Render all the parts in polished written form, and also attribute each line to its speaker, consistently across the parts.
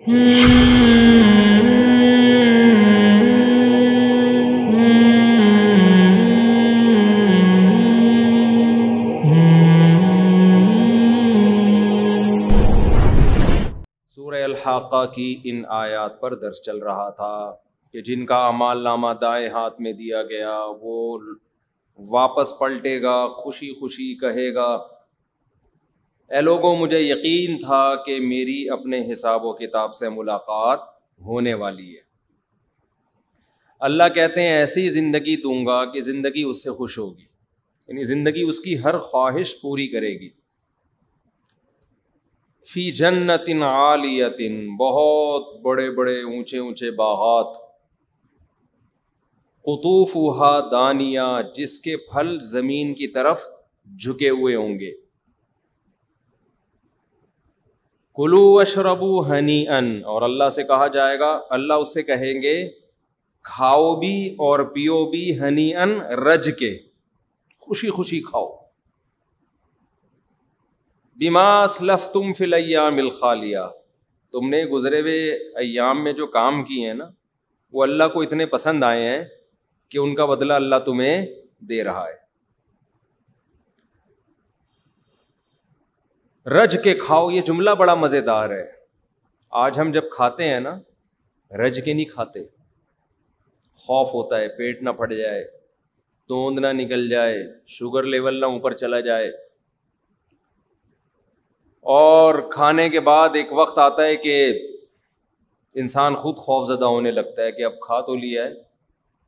Speaker 1: سورہ الحاقہ کی ان آیات پر درس چل رہا تھا کہ جن کا اعمال نامہ دائیں ہاتھ میں دیا گیا وہ واپس پلٹے گا، خوشی خوشی کہے گا اے لوگوں مجھے یقین تھا کہ میری اپنے حساب و کتاب سے ملاقات ہونے والی ہے۔ اللہ کہتے ہیں ایسی زندگی دوں گا کہ زندگی اس سے خوش ہوگی، یعنی زندگی اس کی ہر خواہش پوری کرے گی۔ فی جنت عالیۃ، بہت بڑے بڑے اونچے اونچے باغات، قطوفہا دانیہ، جس کے پھل زمین کی طرف جھکے ہوئے ہوں گے۔ کلوا واشربوا ہنیئا، اور اللہ سے کہا جائے گا، اللہ اس سے کہیں گے کھاؤ بھی اور پیو بھی، ہنیئا رج کے، خوشی خوشی کھاؤ۔ بما اسلفتم فی الایام الخالیہ، تم نے گزرے ہوئے ایام میں جو کام کیے ہیں نا وہ اللہ کو اتنے پسند آئے ہیں کہ ان کا بدلہ اللہ تمہیں دے رہا ہے۔ رج کے کھاؤ، یہ جملہ بڑا مزیدار ہے۔ آج ہم جب کھاتے ہیں نا رج کے نہیں کھاتے، خوف ہوتا ہے پیٹ نہ پھٹ جائے، توند نہ نکل جائے، شوگر لیول نہ اوپر چلا جائے، اور کھانے کے بعد ایک وقت آتا ہے کہ انسان خود خوف زدہ ہونے لگتا ہے کہ اب کھا تو لیا ہے،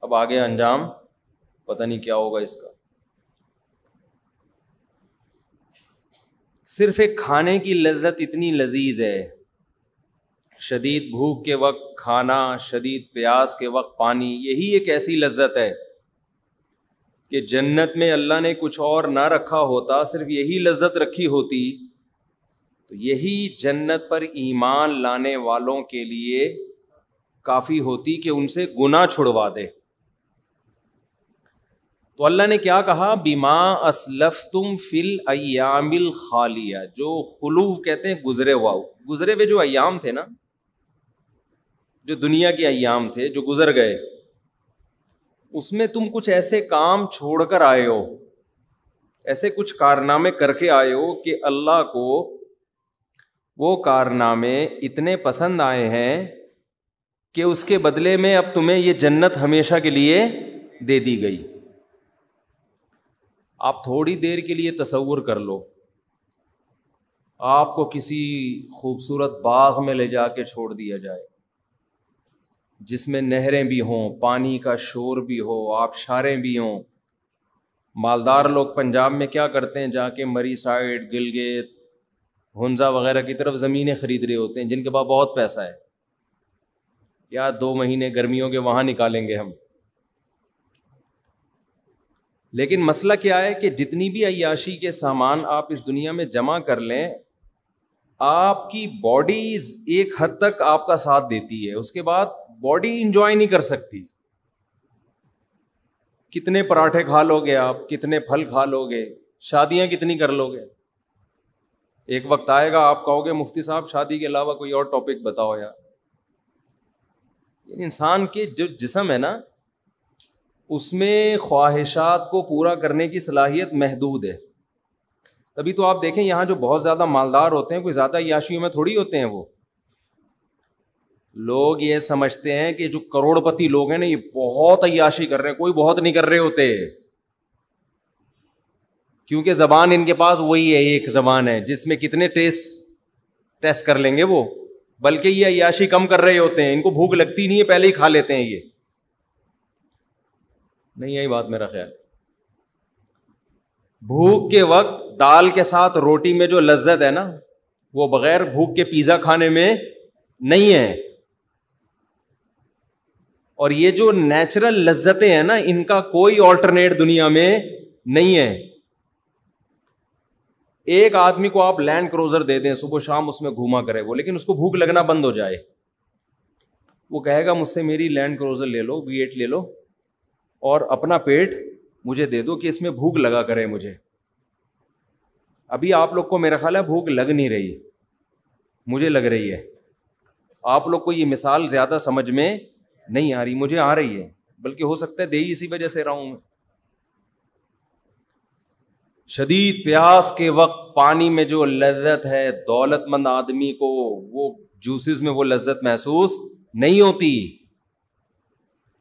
Speaker 1: اب آگے انجام پتہ نہیں کیا ہوگا اس کا۔ صرف ایک کھانے کی لذت اتنی لذیذ ہے، شدید بھوک کے وقت کھانا، شدید پیاس کے وقت پانی، یہی ایک ایسی لذت ہے کہ جنت میں اللہ نے کچھ اور نہ رکھا ہوتا، صرف یہی لذت رکھی ہوتی تو یہی جنت پر ایمان لانے والوں کے لیے کافی ہوتی کہ ان سے گناہ چھڑوا دے۔ تو اللہ نے کیا کہا، بما اسلفتم فی الایام الخالیہ، جو خلوف کہتے ہیں گزرے ہوئے جو ایام تھے نا، جو دنیا کے ایام تھے جو گزر گئے، اس میں تم کچھ ایسے کام چھوڑ کر آئے ہو، ایسے کچھ کارنامے کر کے آئے ہو کہ اللہ کو وہ کارنامے اتنے پسند آئے ہیں کہ اس کے بدلے میں اب تمہیں یہ جنت ہمیشہ کے لیے دے دی گئی۔ آپ تھوڑی دیر کے لیے تصور کر لو، آپ کو کسی خوبصورت باغ میں لے جا کے چھوڑ دیا جائے جس میں نہریں بھی ہوں، پانی کا شور بھی ہو، آبشاریں بھی ہوں۔ مالدار لوگ پنجاب میں کیا کرتے ہیں، جا کے مری سائڈ، گلگت، ہنزا وغیرہ کی طرف زمینیں خرید رہے ہوتے ہیں، جن کے پاس بہت پیسہ ہے، یا 2 مہینے گرمیوں کے وہاں نکالیں گے ہم۔ لیکن مسئلہ کیا ہے کہ جتنی بھی عیاشی کے سامان آپ اس دنیا میں جمع کر لیں، آپ کی باڈی ایک حد تک آپ کا ساتھ دیتی ہے، اس کے بعد باڈی انجوائے نہیں کر سکتی۔ کتنے پراٹھے کھا لو گے آپ، کتنے پھل کھا لو گے، شادیاں کتنی کر لو گے، ایک وقت آئے گا آپ کہو گے مفتی صاحب شادی کے علاوہ کوئی اور ٹاپک بتاؤ یار۔ انسان کے جو جسم ہے نا اس میں خواہشات کو پورا کرنے کی صلاحیت محدود ہے۔ تبھی تو آپ دیکھیں یہاں جو بہت زیادہ مالدار ہوتے ہیں کوئی زیادہ عیاشیوں میں تھوڑی ہوتے ہیں، وہ لوگ یہ سمجھتے ہیں کہ جو کروڑ پتی لوگ ہیں نا یہ بہت عیاشی کر رہے ہیں، کوئی بہت نہیں کر رہے ہوتے، کیونکہ زبان ان کے پاس وہی ہے، ایک زبان ہے جس میں کتنے ٹیسٹ کر لیں گے وہ، بلکہ یہ عیاشی کم کر رہے ہوتے ہیں، ان کو بھوک لگتی نہیں ہے پہلے ہی کھا لیتے ہیں۔ یہ نہیں یہی بات میرا خیال، بھوک کے وقت دال کے ساتھ روٹی میں جو لذت ہے نا وہ بغیر بھوک کے پیزا کھانے میں نہیں ہے۔ اور یہ جو نیچرل لذتیں ہیں نا ان کا کوئی آلٹرنیٹ دنیا میں نہیں ہے۔ ایک آدمی کو آپ لینڈ کروزر دے دیں، صبح شام اس میں گھوما کرے وہ، لیکن اس کو بھوک لگنا بند ہو جائے، وہ کہے گا مجھ سے میری لینڈ کروزر لے لو، V8 لے لو اور اپنا پیٹ مجھے دے دو کہ اس میں بھوک لگا کرے مجھے۔ ابھی آپ لوگ کو میرا خیال ہے بھوک لگ نہیں رہی، مجھے لگ رہی ہے۔ آپ لوگ کو یہ مثال زیادہ سمجھ میں نہیں آ رہی, مجھے آ رہی ہے, بلکہ ہو سکتا ہے دے ہی اسی وجہ سے رہا ہوں میں. شدید پیاس کے وقت پانی میں جو لذت ہے, دولت مند آدمی کو وہ جوسز میں وہ لذت محسوس نہیں ہوتی.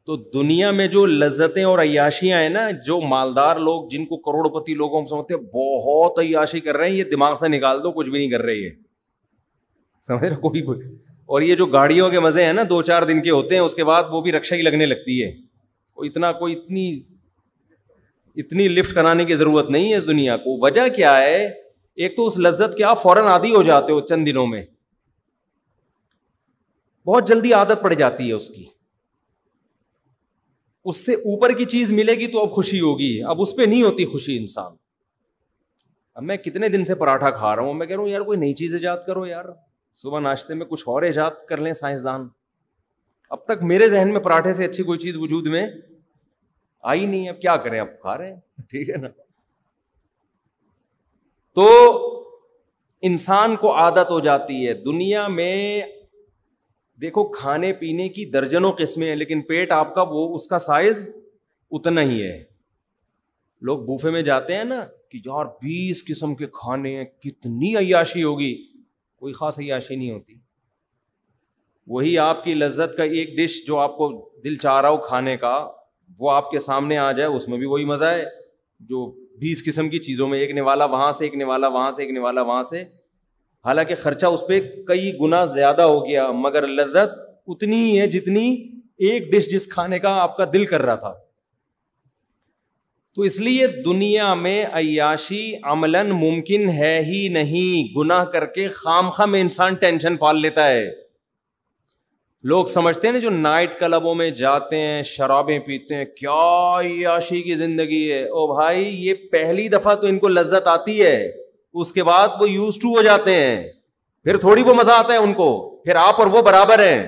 Speaker 1: تو دنیا میں جو لذتیں اور عیاشیاں ہیں نا, جو مالدار لوگ جن کو کروڑ پتی لوگوں کو سمجھتے ہیں بہت عیاشی کر رہے ہیں, یہ دماغ سے نکال دو, کچھ بھی نہیں کر رہے یہ, سمجھ رہے کوئی. اور یہ جو گاڑیوں کے مزے ہیں نا 2-4 دن کے ہوتے ہیں, اس کے بعد وہ بھی رکشا ہی لگنے لگتی ہے. کوئی اتنی لفٹ کرانے کی ضرورت نہیں ہے اس دنیا کو. وجہ کیا ہے؟ ایک تو اس لذت کے آپ فوراً عادی ہو جاتے ہو چند دنوں میں, بہت جلدی عادت پڑ جاتی ہے اس کی. اس سے اوپر کی چیز ملے گی تو اب خوشی ہوگی, اب اس پہ نہیں ہوتی خوشی انسان. اب میں کتنے دن سے پراٹھا کھا رہا ہوں, میں کہہ رہا ہوں یار کوئی نئی چیز ایجاد کرو یار, صبح ناشتے میں کچھ اور ایجاد کر لیں سائنسدان. اب تک میرے ذہن میں پراٹھے سے اچھی کوئی چیز وجود میں آئی نہیں. اب کیا کریں, اب کھا رہے ہیں, ٹھیک ہے نا. تو انسان کو عادت ہو جاتی ہے. دنیا میں دیکھو کھانے پینے کی درجنوں قسمیں ہیں, لیکن پیٹ آپ کا وہ اس کا سائز اتنا ہی ہے. لوگ بوفے میں جاتے ہیں نا کہ یار 20 قسم کے کھانے ہیں, کتنی عیاشی ہوگی. کوئی خاص عیاشی نہیں ہوتی. وہی آپ کی لذت کا ایک ڈش جو آپ کو دل چاہ رہا ہو کھانے کا, وہ آپ کے سامنے آ جائے, اس میں بھی وہی مزہ ہے جو 20 قسم کی چیزوں میں. ایک نوالا وہاں سے, ایک نوالا وہاں سے, ایک نوالا وہاں سے. حالانکہ خرچہ اس پہ کئی گنا زیادہ ہو گیا, مگر لذت اتنی ہی ہے جتنی ایک ڈش جس کھانے کا آپ کا دل کر رہا تھا. تو اس لیے دنیا میں عیاشی عملاً ممکن ہے ہی نہیں. گناہ کر کے خام خواہ میں انسان ٹینشن پال لیتا ہے. لوگ سمجھتے ہیں نا جو نائٹ کلبوں میں جاتے ہیں, شرابیں پیتے ہیں, کیا عیاشی کی زندگی ہے. او بھائی, یہ پہلی دفعہ تو ان کو لذت آتی ہے, اس کے بعد وہ یوز ٹو ہو جاتے ہیں, پھر تھوڑی وہ مزہ آتا ہے ان کو. پھر آپ اور وہ برابر ہیں,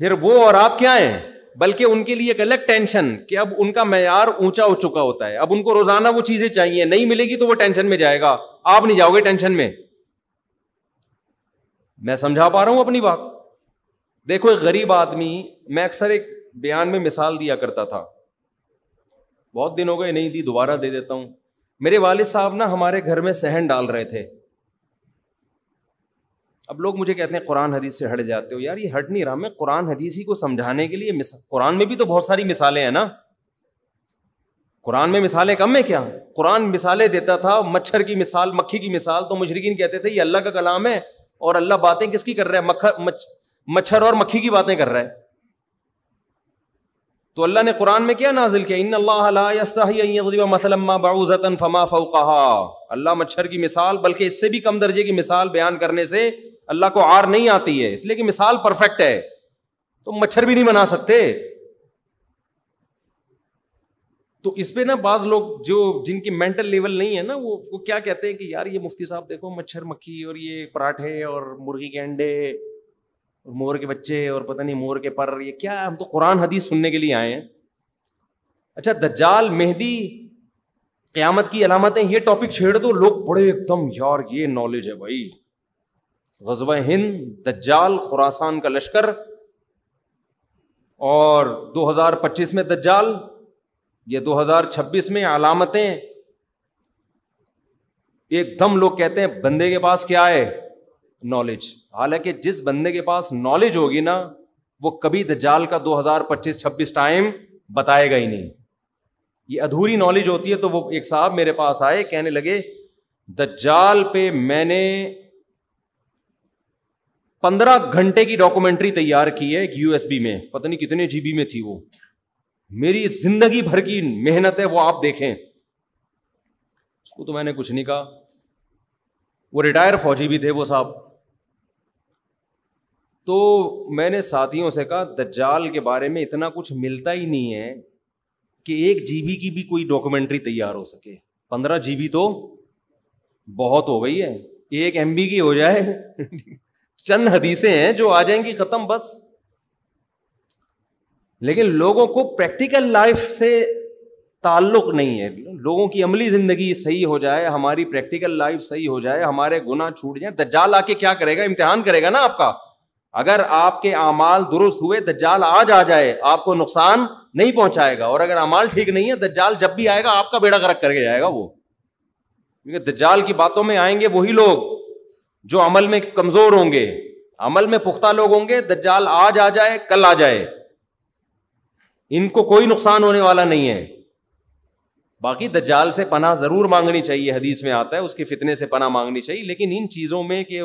Speaker 1: پھر وہ اور آپ کیا ہیں, بلکہ ان کے لیے ایک الگ ٹینشن کہ اب ان کا معیار اونچا ہو چکا ہوتا ہے. اب ان کو روزانہ وہ چیزیں چاہیے, نہیں ملے گی تو وہ ٹینشن میں جائے گا. آپ نہیں جاؤ گے ٹینشن میں. میں سمجھا پا رہا ہوں اپنی بات؟ دیکھو ایک غریب آدمی, میں اکثر ایک بیان میں مثال دیا کرتا تھا, بہت دن ہو گئے نہیں دی, دوبارہ دے دیتا ہوں. میرے والد صاحب نا ہمارے گھر میں صحن ڈال رہے تھے. اب لوگ مجھے کہتے ہیں قرآن حدیث سے ہٹ جاتے ہو. یار یہ ہٹ نہیں رہا, میں قرآن حدیث ہی کو سمجھانے کے لیے قرآن میں بھی تو بہت ساری مثالیں ہیں نا. قرآن میں مثالیں کم ہے کیا؟ قرآن مثالیں دیتا تھا. مچھر کی مثال, مکھی کی مثال, تو مشرکین کہتے تھے یہ اللہ کا کلام ہے, اور اللہ باتیں کس کی کر رہا ہے؟ مچھر اور مکھی کی باتیں کر رہا ہے. تو اللہ نے قرآن میں کیا نازل کیا؟ ان اللہ لا یستحی ان یضرب مثلا ما بعوضۃ فما فوقها. اللہ مچھر کی مثال, بلکہ اس سے بھی کم درجے کی مثال بیان کرنے سے اللہ کو عار نہیں آتی ہے, اس لیے کہ مثال پرفیکٹ ہے. تو مچھر بھی نہیں بنا سکتے. تو اس پہ نا بعض لوگ جو جن کی مینٹل لیول نہیں ہے نا, وہ کیا کہتے ہیں کہ یار یہ مفتی صاحب دیکھو مچھر مکھی اور یہ پراٹھے اور مرغی کے انڈے اور مور کے بچے اور پتہ نہیں مور کے پر, یہ کیا ہے؟ ہم تو قرآن حدیث سننے کے لیے آئے ہیں. اچھا دجال, مہدی, قیامت کی علامتیں, یہ ٹاپک چھیڑ دو, لوگ بڑے ایک دم یار یہ نالج ہے بھائی. غزوہ ہند, دجال, خراسان کا لشکر, اور 2025 میں دجال, یہ 2026 میں علامتیں. ایک دم لوگ کہتے ہیں بندے کے پاس کیا ہے؟ نالج. حالانکہ جس بندے کے پاس نالج ہوگی نا, وہ کبھی دجال کا 2025-26 ٹائم بتائے گا ہی نہیں. یہ ادھوری نالج ہوتی ہے. تو وہ ایک صاحب میرے پاس آئے, کہنے لگے دجال پہ میں نے 15 گھنٹے کی ڈاکومنٹری تیار کی ہے ایک USB میں, پتہ نہیں کتنے GB میں تھی وہ. میری زندگی بھر کی محنت ہے, وہ آپ دیکھیں. اس کو تو میں نے کچھ نہیں کہا. وہ ریٹائر فوجی بھی تھے وہ صاحب. تو میں نے ساتھیوں سے کہا دجال کے بارے میں اتنا کچھ ملتا ہی نہیں ہے کہ 1 GB کی بھی کوئی ڈاکومنٹری تیار ہو سکے. 15 GB تو بہت ہو گئی ہے, 1 MB کی ہو جائے. چند حدیثیں ہیں جو آ جائیں گی, ختم بس. لیکن لوگوں کو پریکٹیکل لائف سے تعلق نہیں ہے. لوگوں کی عملی زندگی صحیح ہو جائے, ہماری پریکٹیکل لائف صحیح ہو جائے, ہمارے گناہ چھوٹ جائیں. دجال آ کے کیا کرے گا؟ امتحان کرے گا نا آپ کا. اگر آپ کے اعمال درست ہوئے, دجال آج آ جائے آپ کو نقصان نہیں پہنچائے گا, اور اگر اعمال ٹھیک نہیں ہے, دجال جب بھی آئے گا آپ کا بیڑا غرق کر کے جائے گا وہ. کیونکہ دجال کی باتوں میں آئیں گے وہی لوگ جو عمل میں کمزور ہوں گے, عمل میں پختہ لوگ ہوں گے. دجال آج آ جائے کل آ جائے, ان کو کوئی نقصان ہونے والا نہیں ہے. باقی دجال سے پناہ ضرور مانگنی چاہیے, حدیث میں آتا ہے اس کے فتنے سے پناہ مانگنی چاہیے. لیکن ان چیزوں میں کہ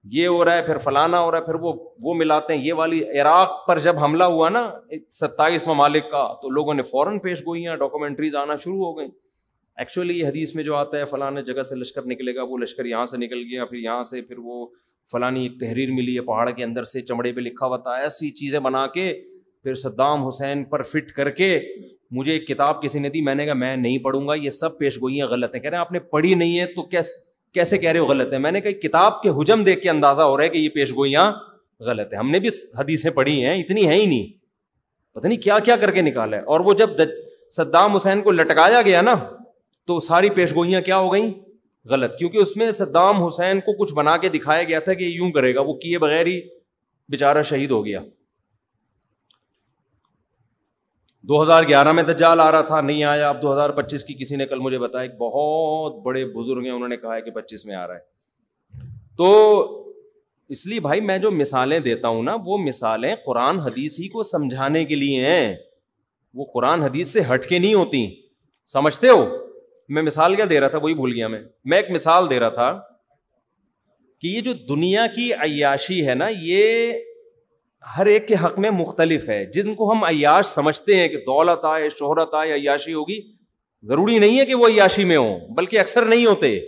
Speaker 1: یہ ہو رہا ہے پھر فلانا ہو رہا ہے, پھر وہ ملاتے ہیں. یہ والی عراق پر جب حملہ ہوا نا 27 ممالک کا, تو لوگوں نے فوراً پیش گوئیاں ڈاکومنٹریز آنا شروع ہو گئیں. ایکچولی یہ حدیث میں جو آتا ہے فلاں جگہ سے لشکر نکلے گا, وہ لشکر یہاں سے نکل گیا, پھر یہاں سے پھر وہ فلانی ایک تحریر ملی ہے پہاڑ کے اندر سے, چمڑے پہ لکھا ہوا تھا. ایسی چیزیں بنا کے پھر صدام حسین پر فٹ کر کے مجھے ایک کتاب کسی نے دی. میں نے کہا میں نہیں پڑھوں گا, یہ سب پیش گوئیاں غلط ہیں. کہہ رہے ہیں آپ نے پڑھی نہیں ہے تو کیسے کہہ رہے ہو غلط ہے؟ میں نے کہا کتاب کے حجم دیکھ کے اندازہ ہو رہا ہے کہ یہ پیش گوئیاں غلط ہیں. ہم نے بھی حدیثیں پڑھی ہیں, اتنی ہیں ہی نہیں, پتہ نہیں کیا کیا کر کے نکالا ہے. اور وہ جب صدام حسین کو لٹکایا گیا نا, تو ساری پیش گوئیاں کیا ہو گئیں؟ غلط. کیونکہ اس میں صدام حسین کو کچھ بنا کے دکھایا گیا تھا کہ یوں کرے گا, وہ کیے بغیر ہی بیچارہ شہید ہو گیا. 2011 میں دجال آ رہا تھا, نہیں آیا. اب 2025 کی کسی نے کل مجھے بتایا, ایک بہت بڑے بزرگ ہیں, انہوں نے کہا ہے کہ 25 میں آ رہا ہے. تو اس لیے بھائی میں جو مثالیں دیتا ہوں نا, وہ مثالیں قرآن حدیث ہی کو سمجھانے کے لیے ہیں, وہ قرآن حدیث سے ہٹ کے نہیں ہوتی. سمجھتے ہو؟ میں مثال کیا دے رہا تھا وہی بھول گیا. میں ایک مثال دے رہا تھا کہ یہ جو دنیا کی عیاشی ہے نا, یہ ہر ایک کے حق میں مختلف ہے. جن کو ہم عیاش سمجھتے ہیں کہ دولت آئے, شہرت آئے, عیاشی ہوگی, ضروری نہیں ہے کہ وہ عیاشی میں ہوں, بلکہ اکثر نہیں ہوتے.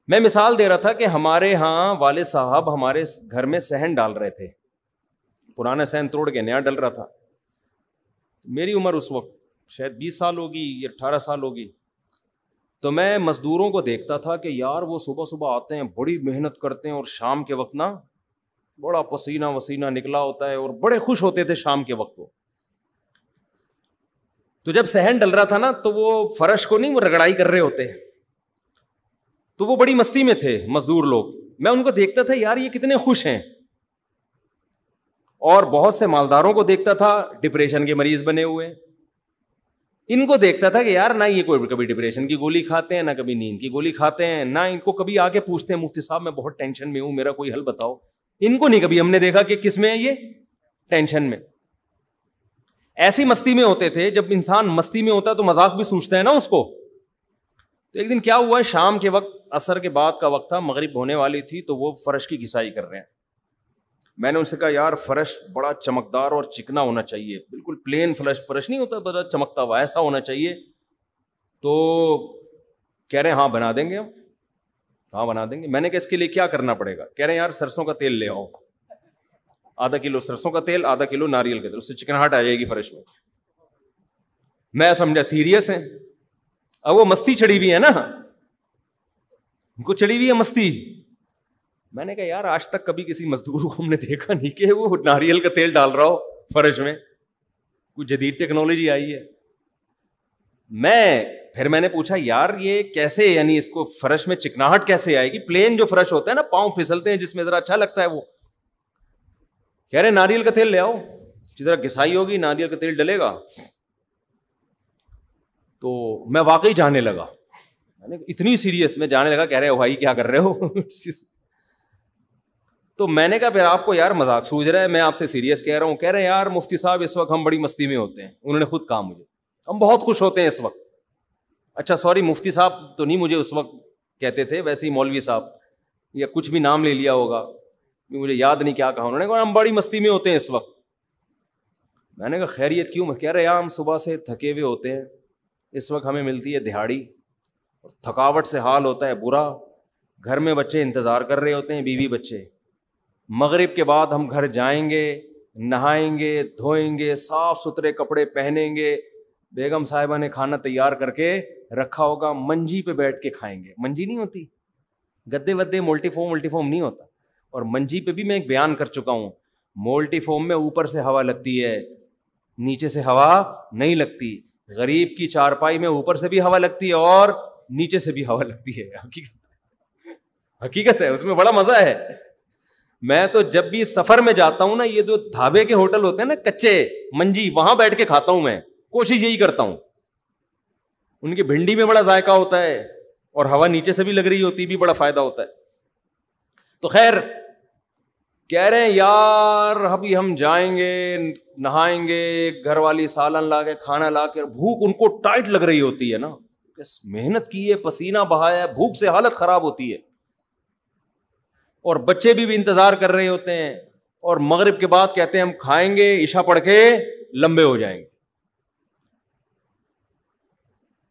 Speaker 1: میں مثال دے رہا تھا کہ ہمارے ہاں والد صاحب ہمارے گھر میں صحن ڈال رہے تھے, پرانا صحن توڑ کے نیا ڈل رہا تھا. میری عمر اس وقت شاید 20 سال ہوگی یا 18 سال ہوگی. تو میں مزدوروں کو دیکھتا تھا کہ یار وہ صبح صبح آتے ہیں, بڑی محنت کرتے ہیں, اور شام کے وقت نا بڑا پسینہ وسینہ نکلا ہوتا ہے, اور بڑے خوش ہوتے تھے شام کے وقت. تو جب صحن ڈل رہا تھا نا, تو وہ فرش کو نہیں وہ رگڑائی کر رہے ہوتے, تو وہ بڑی مستی میں تھے مزدور لوگ. میں ان کو دیکھتا تھا یار یہ کتنے خوش ہیں. اور بہت سے مالداروں کو دیکھتا تھا ڈپریشن کے مریض بنے ہوئے. ان کو دیکھتا تھا کہ یار نہ یہ کوئی کبھی ڈپریشن کی گولی کھاتے ہیں, نہ کبھی نیند کی گولی کھاتے ہیں, نہ ان کو کبھی آ کے پوچھتے ہیں مفتی صاحب میں بہت ٹینشن میں ہوں, میرا کوئی حل بتاؤ. ان کو نہیں کبھی ہم نے دیکھا کہ کس میں ہے یہ ٹینشن میں. ایسی مستی میں ہوتے تھے. جب انسان مستی میں ہوتا ہے تو مذاق بھی سوچتا ہے نا اس کو. تو ایک دن کیا ہوا, شام کے وقت, عصر کے بعد کا وقت تھا, مغرب ہونے والی تھی, تو وہ فرش کی گھسائی کر رہے ہیں. میں نے ان سے کہا یار فرش بڑا چمکدار اور چکنا ہونا چاہیے, بالکل پلین فرش نہیں ہوتا, بڑا چمکتا ہوا, ایسا ہونا چاہیے. تو کہہ رہے ہیں ہاں بنا دیں گے ہم, ہاں بنا دیں گے. میں نے کہا اس کے لیے کیا کرنا پڑے گا؟ کہہ رہے ہیں یار سرسوں کا تیل لے آؤ, آدھا کلو سرسوں کا تیل, آدھا کلو ناریل کا تیل, اس سے چکناہٹ آ جائے گی فرش میں. میں سمجھا سیریس ہیں. اب وہ مستی چڑھی ہوئی ہے نا, ان کو چڑھی ہوئی ہے مستی. میں نے کہا یار آج تک کبھی کسی مزدور کو ہم نے دیکھا نہیں کہ وہ ناریل کا تیل ڈال رہا ہو فرش میں, کوئی جدید ٹیکنالوجی آئی ہے. پھر میں نے پوچھا یار یہ کیسے, یعنی اس کو فرش میں چکناہٹ کیسے آئے گی؟ پلین جو فرش ہوتا ہے نا, پاؤں پھسلتے ہیں جس میں ذرا اچھا لگتا ہے وہ. کہہ رہے ناریل کا تیل لے آؤ, جس طرح گھسائی ہوگی ناریل کا تیل ڈلے گا. تو میں واقعی جانے لگا, میں نے اتنی سیریس میں جانے لگا. کہہ رہے بھائی کیا کر رہے ہو؟ تو میں نے کہا پھر آپ کو یار مذاق سوچ رہا ہے, میں آپ سے سیریس کہہ رہا ہوں. کہہ رہے یار مفتی صاحب اس وقت ہم بڑی مستی میں ہوتے ہیں. انہوں نے خود کہا مجھے ہم بہت خوش ہوتے ہیں اس وقت. اچھا سوری مفتی صاحب تو نہیں مجھے اس وقت کہتے تھے, ویسے ہی مولوی صاحب یا کچھ بھی نام لے لیا ہوگا, مجھے یاد نہیں کیا کہا. انہوں نے کہا ہم بڑی مستی میں ہوتے ہیں اس وقت. میں نے کہا خیریت کیوں؟ کہہ رہے یار ہم صبح سے تھکے ہوئے ہوتے ہیں, اس وقت ہمیں ملتی ہے دہاڑی, اور تھکاوٹ سے حال ہوتا ہے برا. گھر میں بچے انتظار کر رہے ہوتے ہیں, بیوی بچے. مغرب کے بعد ہم گھر جائیں گے, نہائیں گے, دھوئیں گے, صاف ستھرے کپڑے پہنیں گے, بیگم صاحبہ نے کھانا تیار کر کے رکھا ہوگا, منجی پہ بیٹھ کے کھائیں گے. منجی نہیں ہوتی, گدے ودے مولٹی فوم نہیں ہوتا. اور منجی پہ بھی میں ایک بیان کر چکا ہوں, مولٹی فوم میں اوپر سے ہوا لگتی ہے, نیچے سے ہوا نہیں لگتی. غریب کی چارپائی میں اوپر سے بھی ہوا لگتی ہے اور نیچے سے بھی ہوا لگتی ہے. حقیقت ہے, اس میں بڑا مزہ ہے. میں تو جب بھی سفر میں جاتا ہوں نا, یہ جو ڈھابے کے ہوٹل ہوتے ہیں نا کچے منجی, وہاں بیٹھ کے کھاتا ہوں میں, کوشش یہی کرتا ہوں. ان کی بھنڈی میں بڑا ذائقہ ہوتا ہے اور ہوا نیچے سے بھی لگ رہی ہوتی, بھی بڑا فائدہ ہوتا ہے. تو خیر کہہ رہے ہیں یار ابھی ہم جائیں گے, نہائیں گے, گھر والی سالن لا کے کھانا لا کے, بھوک ان کو ٹائٹ لگ رہی ہوتی ہے نا, محنت کی ہے, پسینہ بہایا ہے, بھوک سے حالت خراب ہوتی ہے. اور بچے بھی انتظار کر رہے ہوتے ہیں, اور مغرب کے بعد کہتے ہیں ہم کھائیں گے, عشاء پڑھ کے لمبے ہو جائیں گے.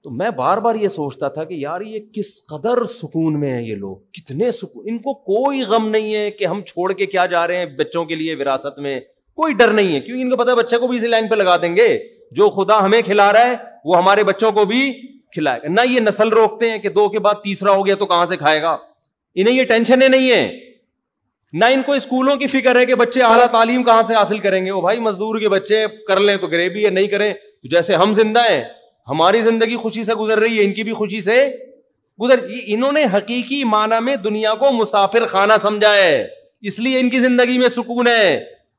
Speaker 1: تو میں بار بار یہ سوچتا تھا کہ یار یہ کس قدر سکون میں ہیں یہ لوگ, کتنے سکون, ان کو کوئی غم نہیں ہے کہ ہم چھوڑ کے کیا جا رہے ہیں بچوں کے لیے وراثت میں, کوئی ڈر نہیں ہے, کیونکہ ان کو پتا ہے بچے کو بھی اسی لائن پہ لگا دیں گے, جو خدا ہمیں کھلا رہا ہے وہ ہمارے بچوں کو بھی کھلائے گا. نہ یہ نسل روکتے ہیں کہ 2 کے بعد تیسرا ہو گیا تو کہاں سے کھائے گا, انہیں یہ ٹینشنیں نہیں ہے. نہ ان کو اسکولوں کی فکر ہے کہ بچے اعلیٰ تعلیم کہاں سے حاصل کریں گے. وہ بھائی مزدور کے بچے کر لیں تو غریبی ہے, نہیں کریں تو جیسے ہم زندہ ہیں, ہماری زندگی خوشی سے گزر رہی ہے, ان کی بھی خوشی سے گزر. انہوں نے حقیقی معنی میں دنیا کو مسافر خانہ سمجھا ہے, اس لیے ان کی زندگی میں سکون ہے.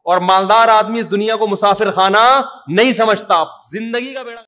Speaker 1: اور مالدار آدمی اس دنیا کو مسافر خانہ نہیں سمجھتا, زندگی کا بیڑا